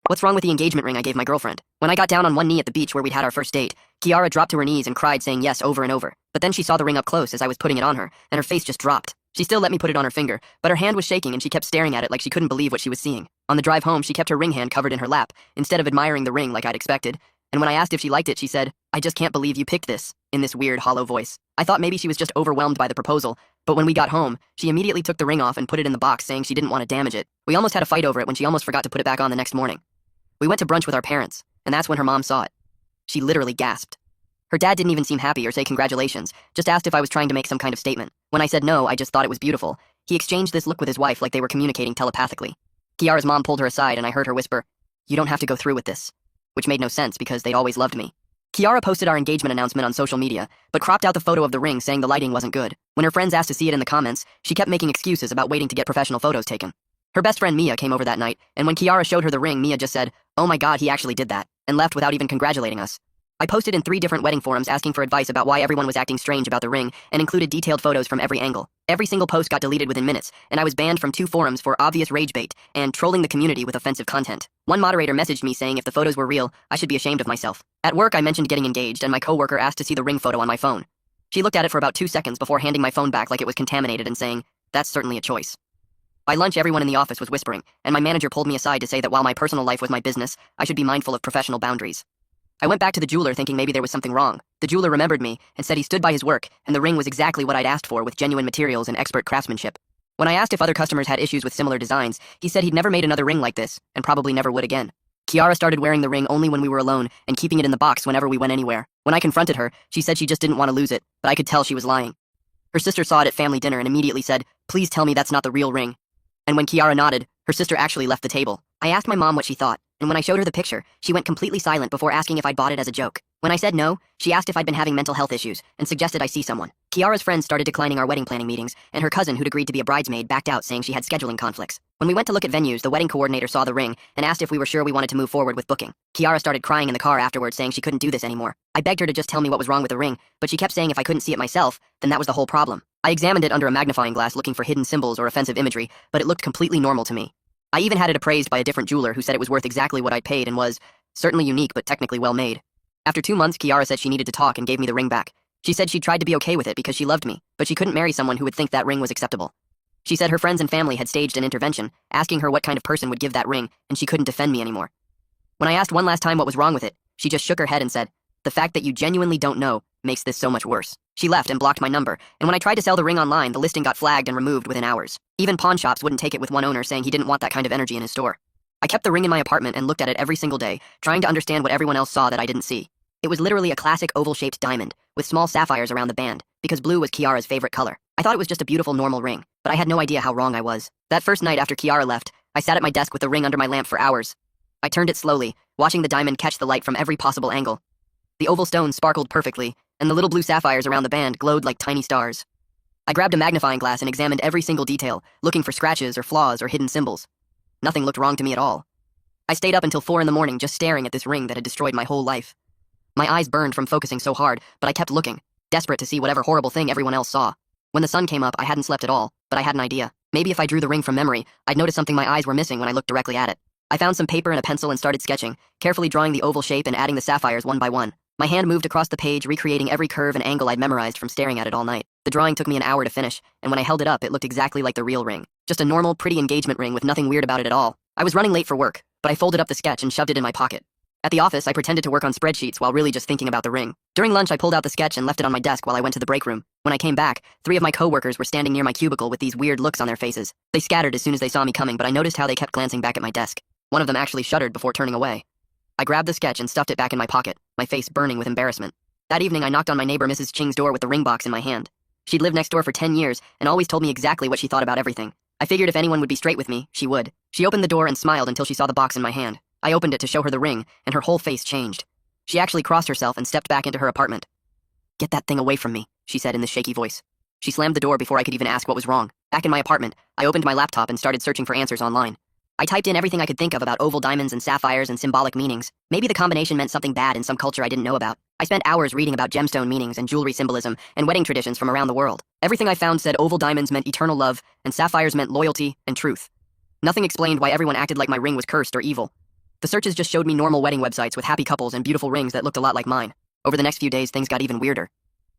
What's wrong with the engagement ring I gave my girlfriend? When I got down on one knee at the beach where we'd had our first date, Kiara dropped to her knees and cried saying yes over and over. But then she saw the ring up close as I was putting it on her, and her face just dropped. She still let me put it on her finger, but her hand was shaking and she kept staring at it like she couldn't believe what she was seeing. On the drive home, she kept her ring hand covered in her lap, instead of admiring the ring like I'd expected. And when I asked if she liked it, she said, "I just can't believe you picked this," in this weird, hollow voice. I thought maybe she was just overwhelmed by the proposal, but when we got home, she immediately took the ring off and put it in the box, saying she didn't want to damage it. We almost had a fight over it when she almost forgot to put it back on the next morning. We went to brunch with our parents, and that's when her mom saw it. She literally gasped. Her dad didn't even seem happy or say congratulations, just asked if I was trying to make some kind of statement. When I said no, I just thought it was beautiful, he exchanged this look with his wife like they were communicating telepathically. Kiara's mom pulled her aside and I heard her whisper, "You don't have to go through with this," which made no sense because they'd always loved me. Kiara posted our engagement announcement on social media, but cropped out the photo of the ring saying the lighting wasn't good. When her friends asked to see it in the comments, she kept making excuses about waiting to get professional photos taken. Her best friend Mia came over that night, and when Kiara showed her the ring, Mia just said, "Oh my god, he actually did that," and left without even congratulating us. I posted in 3 different wedding forums asking for advice about why everyone was acting strange about the ring, and included detailed photos from every angle. Every single post got deleted within minutes, and I was banned from 2 forums for obvious rage bait and trolling the community with offensive content. One moderator messaged me saying if the photos were real, I should be ashamed of myself. At work, I mentioned getting engaged, and my coworker asked to see the ring photo on my phone. She looked at it for about 2 seconds before handing my phone back like it was contaminated and saying, "That's certainly a choice." By lunch, everyone in the office was whispering, and my manager pulled me aside to say that while my personal life was my business, I should be mindful of professional boundaries. I went back to the jeweler thinking maybe there was something wrong. The jeweler remembered me and said he stood by his work, and the ring was exactly what I'd asked for with genuine materials and expert craftsmanship. When I asked if other customers had issues with similar designs, he said he'd never made another ring like this, and probably never would again. Kiara started wearing the ring only when we were alone and keeping it in the box whenever we went anywhere. When I confronted her, she said she just didn't want to lose it, but I could tell she was lying. Her sister saw it at family dinner and immediately said, "Please tell me that's not the real ring." And when Kiara nodded, her sister actually left the table. I asked my mom what she thought, and when I showed her the picture, she went completely silent before asking if I'd bought it as a joke. When I said no, she asked if I'd been having mental health issues and suggested I see someone. Kiara's friends started declining our wedding planning meetings, and her cousin, who'd agreed to be a bridesmaid, backed out saying she had scheduling conflicts. When we went to look at venues, the wedding coordinator saw the ring and asked if we were sure we wanted to move forward with booking. Kiara started crying in the car afterwards, saying she couldn't do this anymore. I begged her to just tell me what was wrong with the ring, but she kept saying if I couldn't see it myself, then that was the whole problem. I examined it under a magnifying glass looking for hidden symbols or offensive imagery, but it looked completely normal to me. I even had it appraised by a different jeweler who said it was worth exactly what I'd paid and was certainly unique but technically well made. After 2 months, Kiara said she needed to talk and gave me the ring back. She said she tried to be okay with it because she loved me, but she couldn't marry someone who would think that ring was acceptable. She said her friends and family had staged an intervention, asking her what kind of person would give that ring, and she couldn't defend me anymore. When I asked one last time what was wrong with it, she just shook her head and said, "The fact that you genuinely don't know makes this so much worse." She left and blocked my number, and when I tried to sell the ring online, the listing got flagged and removed within hours. Even pawn shops wouldn't take it, with one owner saying he didn't want that kind of energy in his store. I kept the ring in my apartment and looked at it every single day, trying to understand what everyone else saw that I didn't see. It was literally a classic oval-shaped diamond, with small sapphires around the band, because blue was Kiara's favorite color. I thought it was just a beautiful normal ring, but I had no idea how wrong I was. That first night after Kiara left, I sat at my desk with the ring under my lamp for hours. I turned it slowly, watching the diamond catch the light from every possible angle. The oval stone sparkled perfectly, and the little blue sapphires around the band glowed like tiny stars. I grabbed a magnifying glass and examined every single detail, looking for scratches or flaws or hidden symbols. Nothing looked wrong to me at all. I stayed up until 4 in the morning just staring at this ring that had destroyed my whole life. My eyes burned from focusing so hard, but I kept looking, desperate to see whatever horrible thing everyone else saw. When the sun came up, I hadn't slept at all, but I had an idea. Maybe if I drew the ring from memory, I'd notice something my eyes were missing when I looked directly at it. I found some paper and a pencil and started sketching, carefully drawing the oval shape and adding the sapphires one by one. My hand moved across the page, recreating every curve and angle I'd memorized from staring at it all night. The drawing took me an hour to finish, and when I held it up, it looked exactly like the real ring. Just a normal, pretty engagement ring with nothing weird about it at all. I was running late for work, but I folded up the sketch and shoved it in my pocket. At the office, I pretended to work on spreadsheets while really just thinking about the ring. During lunch, I pulled out the sketch and left it on my desk while I went to the break room. When I came back, 3 of my coworkers were standing near my cubicle with these weird looks on their faces. They scattered as soon as they saw me coming, but I noticed how they kept glancing back at my desk. One of them actually shuddered before turning away. I grabbed the sketch and stuffed it back in my pocket, my face burning with embarrassment. That evening, I knocked on my neighbor Mrs. Ching's door with the ring box in my hand. She'd lived next door for 10 years and always told me exactly what she thought about everything. I figured if anyone would be straight with me, she would. She opened the door and smiled until she saw the box in my hand. I opened it to show her the ring, and her whole face changed. She actually crossed herself and stepped back into her apartment. "Get that thing away from me," she said in this shaky voice. She slammed the door before I could even ask what was wrong. Back in my apartment, I opened my laptop and started searching for answers online. I typed in everything I could think of about oval diamonds and sapphires and symbolic meanings. Maybe the combination meant something bad in some culture I didn't know about. I spent hours reading about gemstone meanings and jewelry symbolism and wedding traditions from around the world. Everything I found said oval diamonds meant eternal love and sapphires meant loyalty and truth. Nothing explained why everyone acted like my ring was cursed or evil. The searches just showed me normal wedding websites with happy couples and beautiful rings that looked a lot like mine. Over the next few days, things got even weirder.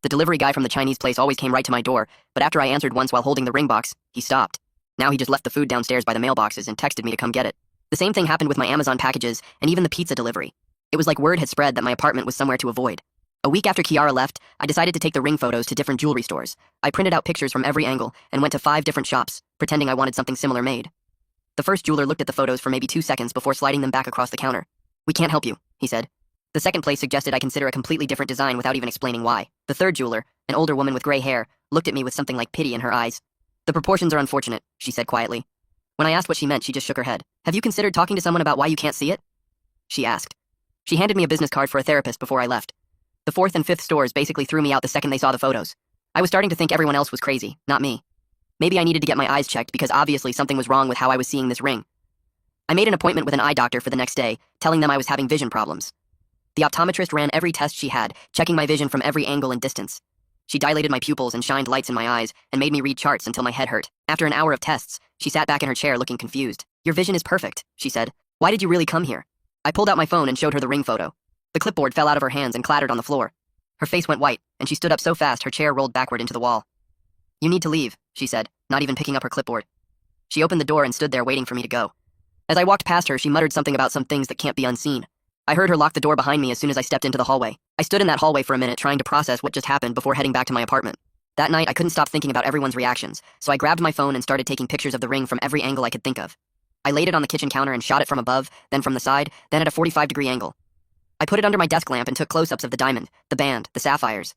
The delivery guy from the Chinese place always came right to my door, but after I answered once while holding the ring box, he stopped. Now he just left the food downstairs by the mailboxes and texted me to come get it. The same thing happened with my Amazon packages and even the pizza delivery. It was like word had spread that my apartment was somewhere to avoid. A week after Kiara left, I decided to take the ring photos to different jewelry stores. I printed out pictures from every angle and went to 5 different shops, pretending I wanted something similar made. The first jeweler looked at the photos for maybe 2 seconds before sliding them back across the counter. "We can't help you," he said. The second place suggested I consider a completely different design without even explaining why. The third jeweler, an older woman with gray hair, looked at me with something like pity in her eyes. "The proportions are unfortunate," she said quietly. When I asked what she meant, she just shook her head. "Have you considered talking to someone about why you can't see it?" she asked. She handed me a business card for a therapist before I left. The 4th and 5th stores basically threw me out the second they saw the photos. I was starting to think everyone else was crazy, not me. Maybe I needed to get my eyes checked because obviously something was wrong with how I was seeing this ring. I made an appointment with an eye doctor for the next day, telling them I was having vision problems. The optometrist ran every test she had, checking my vision from every angle and distance. She dilated my pupils and shined lights in my eyes and made me read charts until my head hurt. After an hour of tests, she sat back in her chair looking confused. "Your vision is perfect," she said. "Why did you really come here?" I pulled out my phone and showed her the ring photo. The clipboard fell out of her hands and clattered on the floor. Her face went white, and she stood up so fast her chair rolled backward into the wall. "You need to leave," she said, not even picking up her clipboard. She opened the door and stood there waiting for me to go. As I walked past her, she muttered something about some things that can't be unseen. I heard her lock the door behind me as soon as I stepped into the hallway. I stood in that hallway for a minute trying to process what just happened before heading back to my apartment. That night, I couldn't stop thinking about everyone's reactions, so I grabbed my phone and started taking pictures of the ring from every angle I could think of. I laid it on the kitchen counter and shot it from above, then from the side, then at a 45-degree angle. I put it under my desk lamp and took close-ups of the diamond, the band, the sapphires.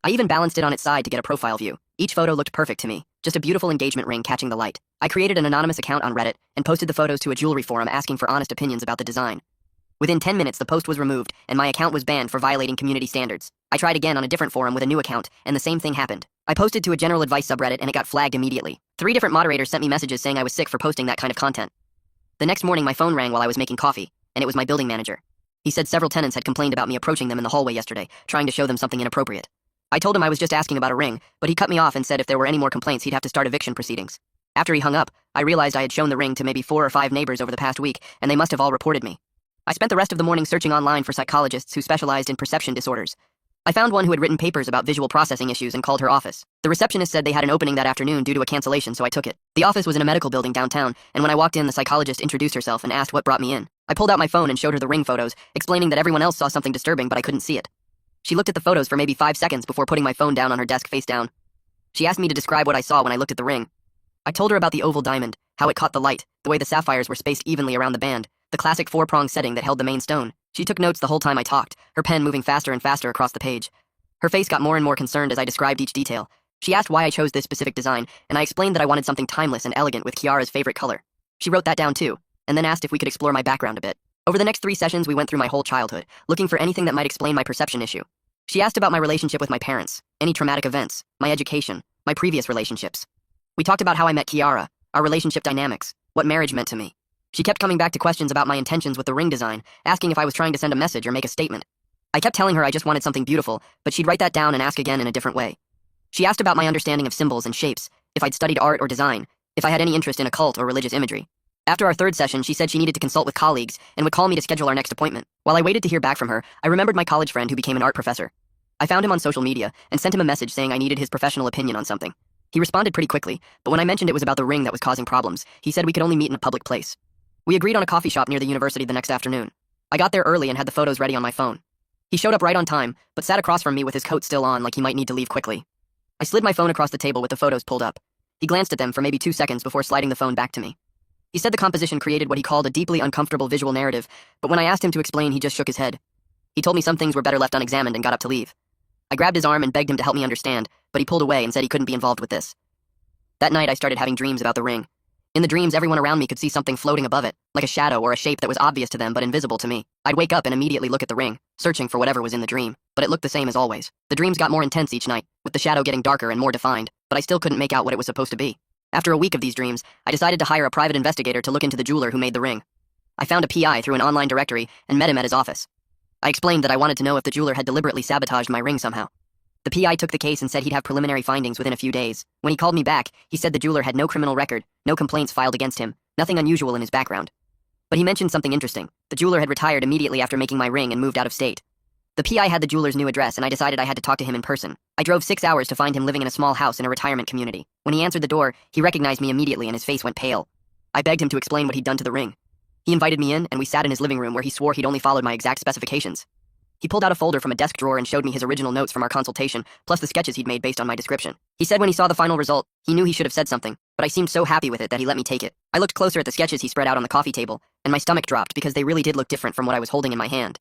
I even balanced it on its side to get a profile view. Each photo looked perfect to me, just a beautiful engagement ring catching the light. I created an anonymous account on Reddit and posted the photos to a jewelry forum asking for honest opinions about the design. Within 10 minutes, the post was removed, and my account was banned for violating community standards. I tried again on a different forum with a new account, and the same thing happened. I posted to a general advice subreddit, and it got flagged immediately. 3 different moderators sent me messages saying I was sick for posting that kind of content. The next morning, my phone rang while I was making coffee, and it was my building manager. He said several tenants had complained about me approaching them in the hallway yesterday, trying to show them something inappropriate. I told him I was just asking about a ring, but he cut me off and said if there were any more complaints, he'd have to start eviction proceedings. After he hung up, I realized I had shown the ring to maybe 4 or 5 neighbors over the past week, and they must have all reported me. I spent the rest of the morning searching online for psychologists who specialized in perception disorders. I found one who had written papers about visual processing issues and called her office. The receptionist said they had an opening that afternoon due to a cancellation, so I took it. The office was in a medical building downtown, and when I walked in, the psychologist introduced herself and asked what brought me in. I pulled out my phone and showed her the ring photos, explaining that everyone else saw something disturbing, but I couldn't see it. She looked at the photos for maybe 5 seconds before putting my phone down on her desk face down. She asked me to describe what I saw when I looked at the ring. I told her about the oval diamond, how it caught the light, the way the sapphires were spaced evenly around the band, the classic 4-prong setting that held the main stone. She took notes the whole time I talked, her pen moving faster and faster across the page. Her face got more and more concerned as I described each detail. She asked why I chose this specific design, and I explained that I wanted something timeless and elegant with Kiara's favorite color. She wrote that down too, and then asked if we could explore my background a bit. Over the next 3 sessions, we went through my whole childhood, looking for anything that might explain my perception issue. She asked about my relationship with my parents, any traumatic events, my education, my previous relationships. We talked about how I met Kiara, our relationship dynamics, what marriage meant to me. She kept coming back to questions about my intentions with the ring design, asking if I was trying to send a message or make a statement. I kept telling her I just wanted something beautiful, but she'd write that down and ask again in a different way. She asked about my understanding of symbols and shapes, if I'd studied art or design, if I had any interest in occult or religious imagery. After our 3rd session, she said she needed to consult with colleagues and would call me to schedule our next appointment. While I waited to hear back from her, I remembered my college friend who became an art professor. I found him on social media and sent him a message saying I needed his professional opinion on something. He responded pretty quickly, but when I mentioned it was about the ring that was causing problems, he said we could only meet in a public place. We agreed on a coffee shop near the university the next afternoon. I got there early and had the photos ready on my phone. He showed up right on time, but sat across from me with his coat still on like he might need to leave quickly. I slid my phone across the table with the photos pulled up. He glanced at them for maybe 2 seconds before sliding the phone back to me. He said the composition created what he called a deeply uncomfortable visual narrative, but when I asked him to explain, he just shook his head. He told me some things were better left unexamined and got up to leave. I grabbed his arm and begged him to help me understand, but he pulled away and said he couldn't be involved with this. That night, I started having dreams about the ring. In the dreams, everyone around me could see something floating above it, like a shadow or a shape that was obvious to them but invisible to me. I'd wake up and immediately look at the ring, searching for whatever was in the dream, but it looked the same as always. The dreams got more intense each night, with the shadow getting darker and more defined, but I still couldn't make out what it was supposed to be. After a week of these dreams, I decided to hire a private investigator to look into the jeweler who made the ring. I found a PI through an online directory and met him at his office. I explained that I wanted to know if the jeweler had deliberately sabotaged my ring somehow. The PI took the case and said he'd have preliminary findings within a few days. When he called me back, he said the jeweler had no criminal record, no complaints filed against him, nothing unusual in his background. But he mentioned something interesting. The jeweler had retired immediately after making my ring and moved out of state. The PI had the jeweler's new address, and I decided I had to talk to him in person. I drove 6 hours to find him living in a small house in a retirement community. When he answered the door, he recognized me immediately and his face went pale. I begged him to explain what he'd done to the ring. He invited me in, and we sat in his living room where he swore he'd only followed my exact specifications. He pulled out a folder from a desk drawer and showed me his original notes from our consultation, plus the sketches he'd made based on my description. He said when he saw the final result, he knew he should have said something, but I seemed so happy with it that he let me take it. I looked closer at the sketches he spread out on the coffee table, and my stomach dropped because they really did look different from what I was holding in my hand.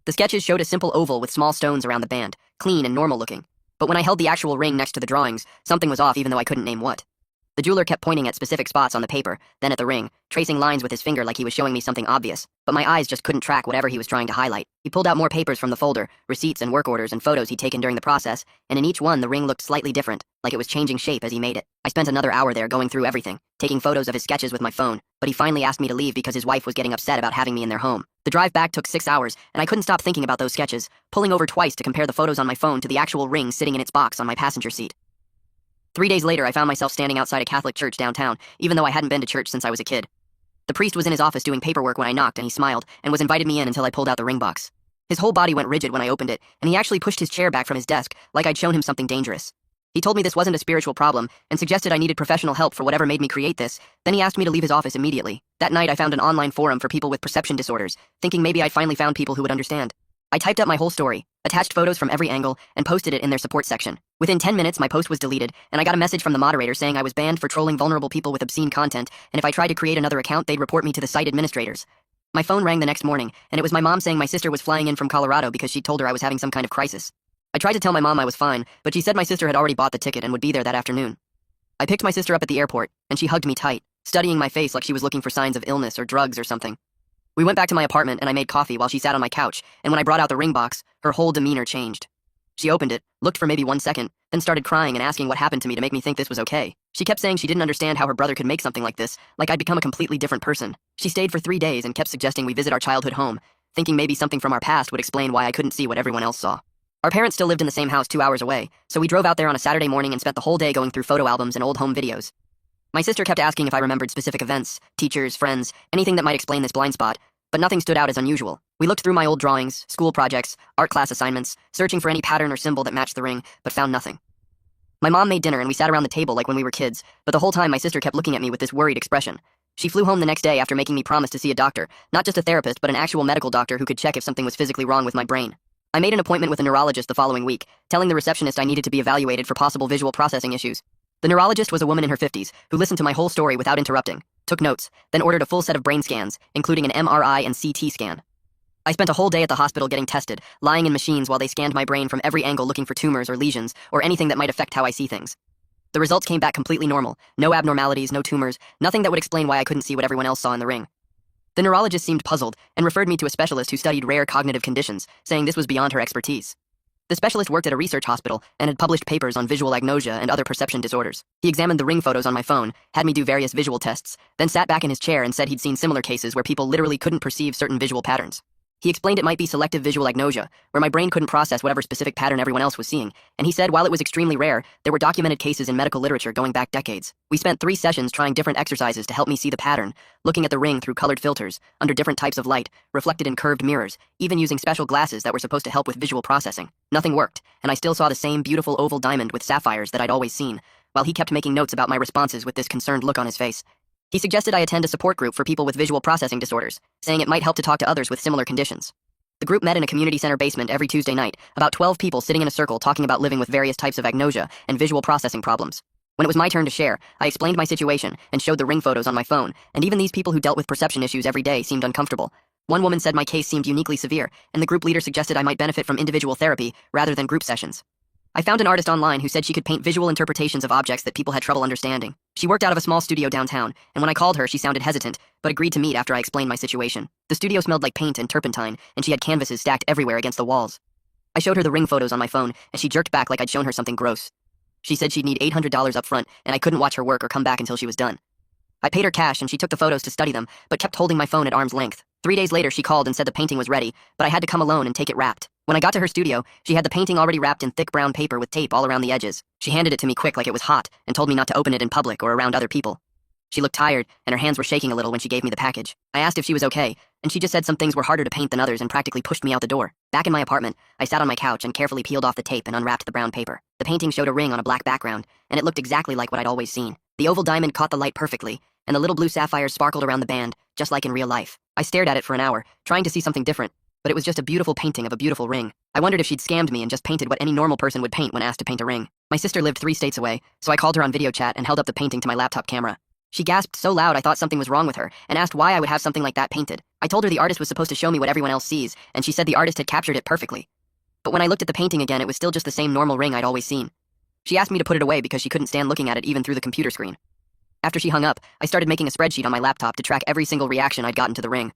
The sketches showed a simple oval with small stones around the band, clean and normal looking. But when I held the actual ring next to the drawings, something was off even though I couldn't name what. The jeweler kept pointing at specific spots on the paper, then at the ring, tracing lines with his finger like he was showing me something obvious, but my eyes just couldn't track whatever he was trying to highlight. He pulled out more papers from the folder, receipts and work orders and photos he'd taken during the process, and in each one the ring looked slightly different, like it was changing shape as he made it. I spent another hour there going through everything, taking photos of his sketches with my phone, but he finally asked me to leave because his wife was getting upset about having me in their home. The drive back took 6 hours, and I couldn't stop thinking about those sketches, pulling over twice to compare the photos on my phone to the actual ring sitting in its box on my passenger seat. 3 days later, I found myself standing outside a Catholic church downtown, even though I hadn't been to church since I was a kid. The priest was in his office doing paperwork when I knocked, and he smiled, and was invited me in until I pulled out the ring box. His whole body went rigid when I opened it, and he actually pushed his chair back from his desk, like I'd shown him something dangerous. He told me this wasn't a spiritual problem, and suggested I needed professional help for whatever made me create this, then he asked me to leave his office immediately. That night I found an online forum for people with perception disorders, thinking maybe I'd finally found people who would understand. I typed up my whole story, attached photos from every angle, and posted it in their support section. Within 10 minutes, my post was deleted, and I got a message from the moderator saying I was banned for trolling vulnerable people with obscene content, and if I tried to create another account, they'd report me to the site administrators. My phone rang the next morning, and it was my mom saying my sister was flying in from Colorado because she'd told her I was having some kind of crisis. I tried to tell my mom I was fine, but she said my sister had already bought the ticket and would be there that afternoon. I picked my sister up at the airport, and she hugged me tight, studying my face like she was looking for signs of illness or drugs or something. We went back to my apartment and I made coffee while she sat on my couch, and when I brought out the ring box, her whole demeanor changed. She opened it, looked for maybe 1 second, then started crying and asking what happened to me to make me think this was okay. She kept saying she didn't understand how her brother could make something like this, like I'd become a completely different person. She stayed for 3 days and kept suggesting we visit our childhood home, thinking maybe something from our past would explain why I couldn't see what everyone else saw. Our parents still lived in the same house 2 hours away, so we drove out there on a Saturday morning and spent the whole day going through photo albums and old home videos. My sister kept asking if I remembered specific events, teachers, friends, anything that might explain this blind spot, but nothing stood out as unusual. We looked through my old drawings, school projects, art class assignments, searching for any pattern or symbol that matched the ring, but found nothing. My mom made dinner and we sat around the table like when we were kids, but the whole time my sister kept looking at me with this worried expression. She flew home the next day after making me promise to see a doctor, not just a therapist, but an actual medical doctor who could check if something was physically wrong with my brain. I made an appointment with a neurologist the following week, telling the receptionist I needed to be evaluated for possible visual processing issues. The neurologist was a woman in her 50s, who listened to my whole story without interrupting, took notes, then ordered a full set of brain scans, including an MRI and CT scan. I spent a whole day at the hospital getting tested, lying in machines while they scanned my brain from every angle looking for tumors or lesions, or anything that might affect how I see things. The results came back completely normal, no abnormalities, no tumors, nothing that would explain why I couldn't see what everyone else saw in the ring. The neurologist seemed puzzled and referred me to a specialist who studied rare cognitive conditions, saying this was beyond her expertise. The specialist worked at a research hospital and had published papers on visual agnosia and other perception disorders. He examined the ring photos on my phone, had me do various visual tests, then sat back in his chair and said he'd seen similar cases where people literally couldn't perceive certain visual patterns. He explained it might be selective visual agnosia, where my brain couldn't process whatever specific pattern everyone else was seeing, and he said while it was extremely rare, there were documented cases in medical literature going back decades. We spent 3 sessions trying different exercises to help me see the pattern, looking at the ring through colored filters, under different types of light, reflected in curved mirrors, even using special glasses that were supposed to help with visual processing. Nothing worked, and I still saw the same beautiful oval diamond with sapphires that I'd always seen, while he kept making notes about my responses with this concerned look on his face. He suggested I attend a support group for people with visual processing disorders, saying it might help to talk to others with similar conditions. The group met in a community center basement every Tuesday night, about 12 people sitting in a circle talking about living with various types of agnosia and visual processing problems. When it was my turn to share, I explained my situation and showed the ring photos on my phone, and even these people who dealt with perception issues every day seemed uncomfortable. One woman said my case seemed uniquely severe, and the group leader suggested I might benefit from individual therapy rather than group sessions. I found an artist online who said she could paint visual interpretations of objects that people had trouble understanding. She worked out of a small studio downtown, and when I called her, she sounded hesitant, but agreed to meet after I explained my situation. The studio smelled like paint and turpentine, and she had canvases stacked everywhere against the walls. I showed her the ring photos on my phone, and she jerked back like I'd shown her something gross. She said she'd need $800 up front, and I couldn't watch her work or come back until she was done. I paid her cash, and she took the photos to study them, but kept holding my phone at arm's length. 3 days later, she called and said the painting was ready, but I had to come alone and take it wrapped. When I got to her studio, she had the painting already wrapped in thick brown paper with tape all around the edges. She handed it to me quick like it was hot and told me not to open it in public or around other people. She looked tired, and her hands were shaking a little when she gave me the package. I asked if she was okay, and she just said some things were harder to paint than others and practically pushed me out the door. Back in my apartment, I sat on my couch and carefully peeled off the tape and unwrapped the brown paper. The painting showed a ring on a black background, and it looked exactly like what I'd always seen. The oval diamond caught the light perfectly, and the little blue sapphires sparkled around the band, just like in real life. I stared at it for an hour, trying to see something different, but it was just a beautiful painting of a beautiful ring. I wondered if she'd scammed me and just painted what any normal person would paint when asked to paint a ring. My sister lived 3 states away, so I called her on video chat and held up the painting to my laptop camera. She gasped so loud I thought something was wrong with her, and asked why I would have something like that painted. I told her the artist was supposed to show me what everyone else sees, and she said the artist had captured it perfectly. But when I looked at the painting again, it was still just the same normal ring I'd always seen. She asked me to put it away because she couldn't stand looking at it even through the computer screen. After she hung up, I started making a spreadsheet on my laptop to track every single reaction I'd gotten to the ring.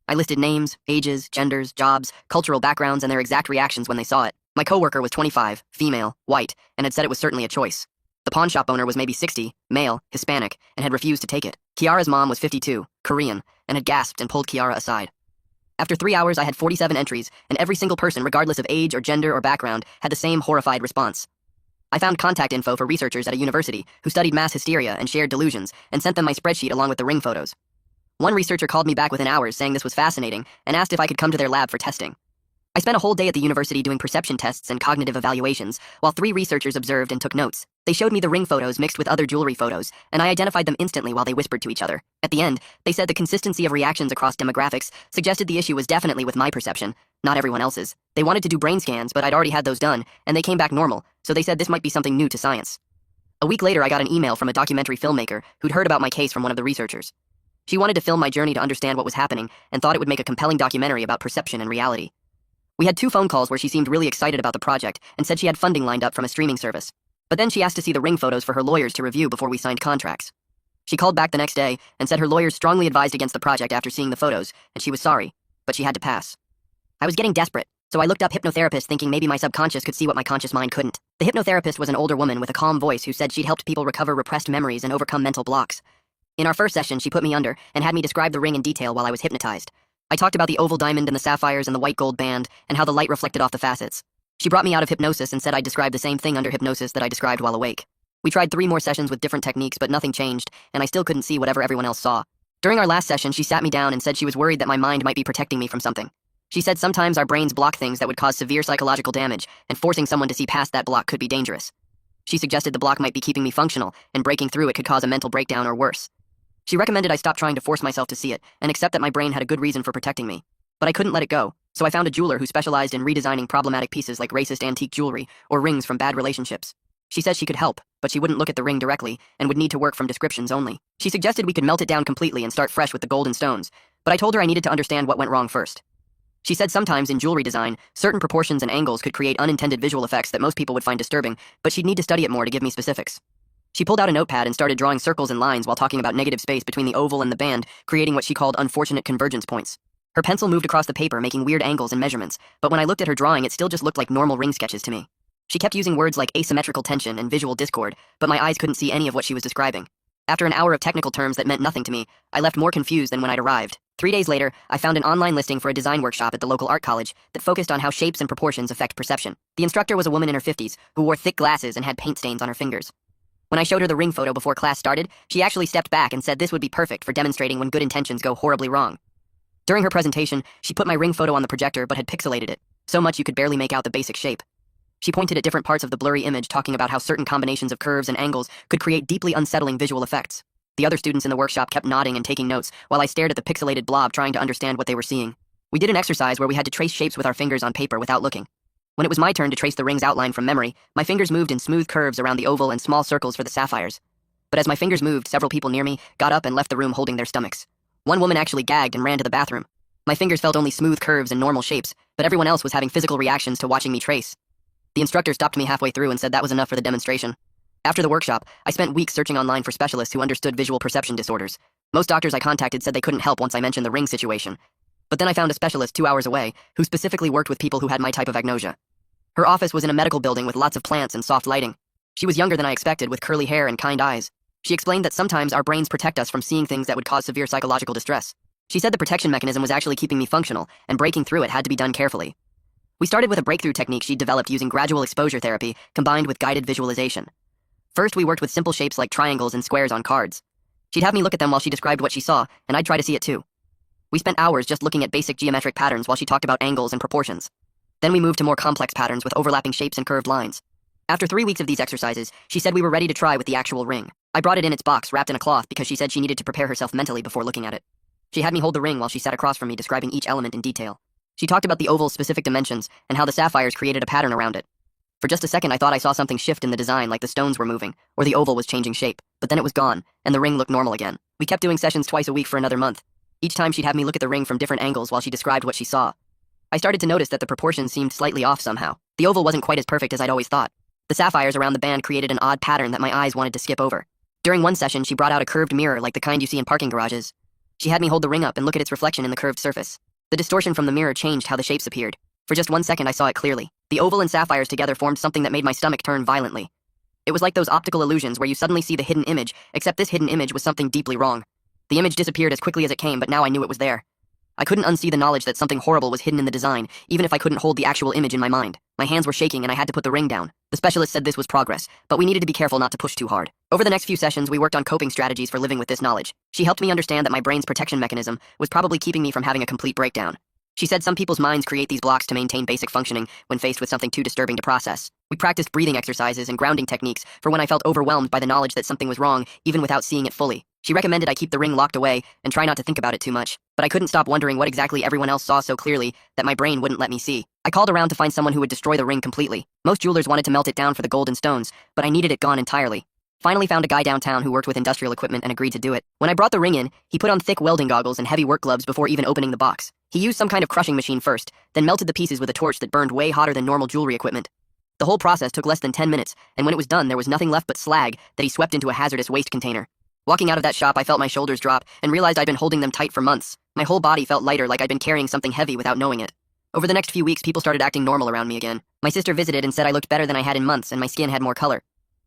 I listed names, ages, genders, jobs, cultural backgrounds, and their exact reactions when they saw it. My coworker was 25, female, white, and had said it was certainly a choice. The pawn shop owner was maybe 60, male, Hispanic, and had refused to take it. Kiara's mom was 52, Korean, and had gasped and pulled Kiara aside. After 3 hours, I had 47 entries, and every single person, regardless of age or gender or background, had the same horrified response. I found contact info for researchers at a university who studied mass hysteria and shared delusions, and sent them my spreadsheet along with the ring photos. One researcher called me back within hours saying this was fascinating and asked if I could come to their lab for testing. I spent a whole day at the university doing perception tests and cognitive evaluations, while 3 researchers observed and took notes. They showed me the ring photos mixed with other jewelry photos, and I identified them instantly while they whispered to each other. At the end, they said the consistency of reactions across demographics suggested the issue was definitely with my perception, not everyone else's. They wanted to do brain scans, but I'd already had those done, and they came back normal, so they said this might be something new to science. A week later, I got an email from a documentary filmmaker who'd heard about my case from one of the researchers. She wanted to film my journey to understand what was happening and thought it would make a compelling documentary about perception and reality. We had 2 phone calls where she seemed really excited about the project and said she had funding lined up from a streaming service. But then she asked to see the ring photos for her lawyers to review before we signed contracts. She called back the next day and said her lawyers strongly advised against the project after seeing the photos, and she was sorry, but she had to pass. I was getting desperate, so I looked up hypnotherapist thinking maybe my subconscious could see what my conscious mind couldn't. The hypnotherapist was an older woman with a calm voice who said she'd helped people recover repressed memories and overcome mental blocks. In our first session, she put me under and had me describe the ring in detail while I was hypnotized. I talked about the oval diamond and the sapphires and the white gold band and how the light reflected off the facets. She brought me out of hypnosis and said I'd describe the same thing under hypnosis that I described while awake. We tried 3 more sessions with different techniques, but nothing changed, and I still couldn't see whatever everyone else saw. During our last session, she sat me down and said she was worried that my mind might be protecting me from something. She said sometimes our brains block things that would cause severe psychological damage, and forcing someone to see past that block could be dangerous. She suggested the block might be keeping me functional, and breaking through it could cause a mental breakdown or worse. She recommended I stop trying to force myself to see it, and accept that my brain had a good reason for protecting me. But I couldn't let it go, so I found a jeweler who specialized in redesigning problematic pieces like racist antique jewelry or rings from bad relationships. She said she could help, but she wouldn't look at the ring directly and would need to work from descriptions only. She suggested we could melt it down completely and start fresh with the golden stones, but I told her I needed to understand what went wrong first. She said sometimes in jewelry design, certain proportions and angles could create unintended visual effects that most people would find disturbing, but she'd need to study it more to give me specifics. She pulled out a notepad and started drawing circles and lines while talking about negative space between the oval and the band, creating what she called unfortunate convergence points. Her pencil moved across the paper, making weird angles and measurements, but when I looked at her drawing, it still just looked like normal ring sketches to me. She kept using words like asymmetrical tension and visual discord, but my eyes couldn't see any of what she was describing. After an hour of technical terms that meant nothing to me, I left more confused than when I'd arrived. 3 days later, I found an online listing for a design workshop at the local art college that focused on how shapes and proportions affect perception. The instructor was a woman in her 50s who wore thick glasses and had paint stains on her fingers. When I showed her the ring photo before class started, she actually stepped back and said this would be perfect for demonstrating when good intentions go horribly wrong. During her presentation, she put my ring photo on the projector but had pixelated it, so much you could barely make out the basic shape. She pointed at different parts of the blurry image, talking about how certain combinations of curves and angles could create deeply unsettling visual effects. The other students in the workshop kept nodding and taking notes, while I stared at the pixelated blob trying to understand what they were seeing. We did an exercise where we had to trace shapes with our fingers on paper without looking. When it was my turn to trace the ring's outline from memory, my fingers moved in smooth curves around the oval and small circles for the sapphires. But as my fingers moved, several people near me got up and left the room holding their stomachs. One woman actually gagged and ran to the bathroom. My fingers felt only smooth curves and normal shapes, but everyone else was having physical reactions to watching me trace. The instructor stopped me halfway through and said that was enough for the demonstration. After the workshop, I spent weeks searching online for specialists who understood visual perception disorders. Most doctors I contacted said they couldn't help once I mentioned the ring situation. But then I found a specialist 2 hours away who specifically worked with people who had my type of agnosia. Her office was in a medical building with lots of plants and soft lighting. She was younger than I expected, with curly hair and kind eyes. She explained that sometimes our brains protect us from seeing things that would cause severe psychological distress. She said the protection mechanism was actually keeping me functional, and breaking through it had to be done carefully. We started with a breakthrough technique she'd developed using gradual exposure therapy combined with guided visualization. First, we worked with simple shapes like triangles and squares on cards. She'd have me look at them while she described what she saw, and I'd try to see it too. We spent hours just looking at basic geometric patterns while she talked about angles and proportions. Then we moved to more complex patterns with overlapping shapes and curved lines. After 3 weeks of these exercises, she said we were ready to try with the actual ring. I brought it in its box, wrapped in a cloth, because she said she needed to prepare herself mentally before looking at it. She had me hold the ring while she sat across from me, describing each element in detail. She talked about the oval's specific dimensions and how the sapphires created a pattern around it. For just a second, I thought I saw something shift in the design, like the stones were moving, or the oval was changing shape, but then it was gone, and the ring looked normal again. We kept doing sessions twice a week for another month. Each time she'd have me look at the ring from different angles while she described what she saw. I started to notice that the proportions seemed slightly off somehow. The oval wasn't quite as perfect as I'd always thought. The sapphires around the band created an odd pattern that my eyes wanted to skip over. During one session, she brought out a curved mirror like the kind you see in parking garages. She had me hold the ring up and look at its reflection in the curved surface. The distortion from the mirror changed how the shapes appeared. For just 1 second, I saw it clearly. The oval and sapphires together formed something that made my stomach turn violently. It was like those optical illusions where you suddenly see the hidden image, except this hidden image was something deeply wrong. The image disappeared as quickly as it came, but now I knew it was there. I couldn't unsee the knowledge that something horrible was hidden in the design, even if I couldn't hold the actual image in my mind. My hands were shaking and I had to put the ring down. The specialist said this was progress, but we needed to be careful not to push too hard. Over the next few sessions, we worked on coping strategies for living with this knowledge. She helped me understand that my brain's protection mechanism was probably keeping me from having a complete breakdown. She said some people's minds create these blocks to maintain basic functioning when faced with something too disturbing to process. We practiced breathing exercises and grounding techniques for when I felt overwhelmed by the knowledge that something was wrong, even without seeing it fully. She recommended I keep the ring locked away and try not to think about it too much, but I couldn't stop wondering what exactly everyone else saw so clearly that my brain wouldn't let me see. I called around to find someone who would destroy the ring completely. Most jewelers wanted to melt it down for the gold and stones, but I needed it gone entirely. Finally found a guy downtown who worked with industrial equipment and agreed to do it. When I brought the ring in, he put on thick welding goggles and heavy work gloves before even opening the box. He used some kind of crushing machine first, then melted the pieces with a torch that burned way hotter than normal jewelry equipment. The whole process took less than 10 minutes, and when it was done, there was nothing left but slag that he swept into a hazardous waste container. Walking out of that shop, I felt my shoulders drop and realized I'd been holding them tight for months. My whole body felt lighter, like I'd been carrying something heavy without knowing it. Over the next few weeks, people started acting normal around me again. My sister visited and said I looked better than I had in months and my skin had more color.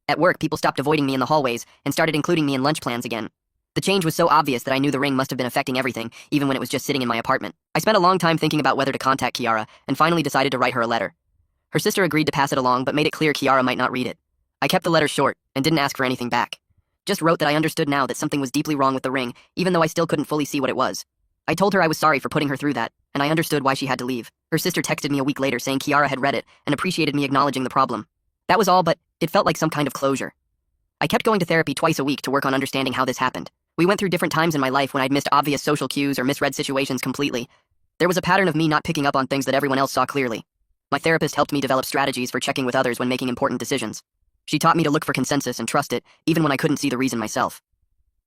At work, people stopped avoiding me in the hallways and started including me in lunch plans again. The change was so obvious that I knew the ring must have been affecting everything, even when it was just sitting in my apartment. I spent a long time thinking about whether to contact Kiara and finally decided to write her a letter. Her sister agreed to pass it along, but made it clear Kiara might not read it. I kept the letter short and didn't ask for anything back. Just wrote that I understood now that something was deeply wrong with the ring, even though I still couldn't fully see what it was. I told her I was sorry for putting her through that, and I understood why she had to leave. Her sister texted me a week later saying Kiara had read it and appreciated me acknowledging the problem. That was all, but it felt like some kind of closure. I kept going to therapy twice a week to work on understanding how this happened. We went through different times in my life when I'd missed obvious social cues or misread situations completely. There was a pattern of me not picking up on things that everyone else saw clearly. My therapist helped me develop strategies for checking with others when making important decisions. She taught me to look for consensus and trust it, even when I couldn't see the reason myself.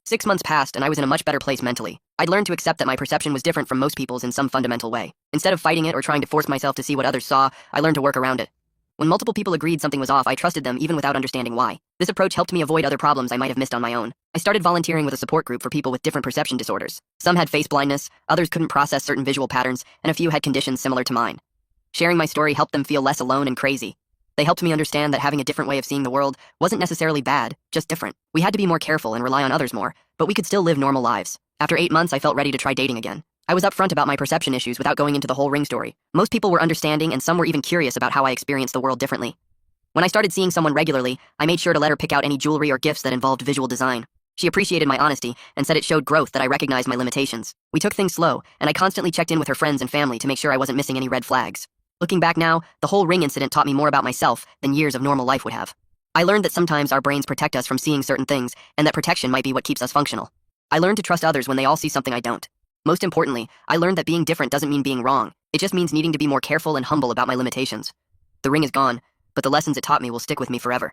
6 months passed and I was in a much better place mentally. I'd learned to accept that my perception was different from most people's in some fundamental way. Instead of fighting it or trying to force myself to see what others saw, I learned to work around it. When multiple people agreed something was off, I trusted them even without understanding why. This approach helped me avoid other problems I might have missed on my own. I started volunteering with a support group for people with different perception disorders. Some had face blindness, others couldn't process certain visual patterns, and a few had conditions similar to mine. Sharing my story helped them feel less alone and crazy. They helped me understand that having a different way of seeing the world wasn't necessarily bad, just different. We had to be more careful and rely on others more, but we could still live normal lives. After 8 months, I felt ready to try dating again. I was upfront about my perception issues without going into the whole ring story. Most people were understanding, and some were even curious about how I experienced the world differently. When I started seeing someone regularly, I made sure to let her pick out any jewelry or gifts that involved visual design. She appreciated my honesty and said it showed growth that I recognized my limitations. We took things slow, and I constantly checked in with her friends and family to make sure I wasn't missing any red flags. Looking back now, the whole ring incident taught me more about myself than years of normal life would have. I learned that sometimes our brains protect us from seeing certain things, and that protection might be what keeps us functional. I learned to trust others when they all see something I don't. Most importantly, I learned that being different doesn't mean being wrong. It just means needing to be more careful and humble about my limitations. The ring is gone, but the lessons it taught me will stick with me forever.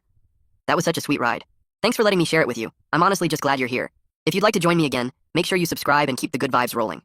That was such a sweet ride. Thanks for letting me share it with you. I'm honestly just glad you're here. If you'd like to join me again, make sure you subscribe and keep the good vibes rolling.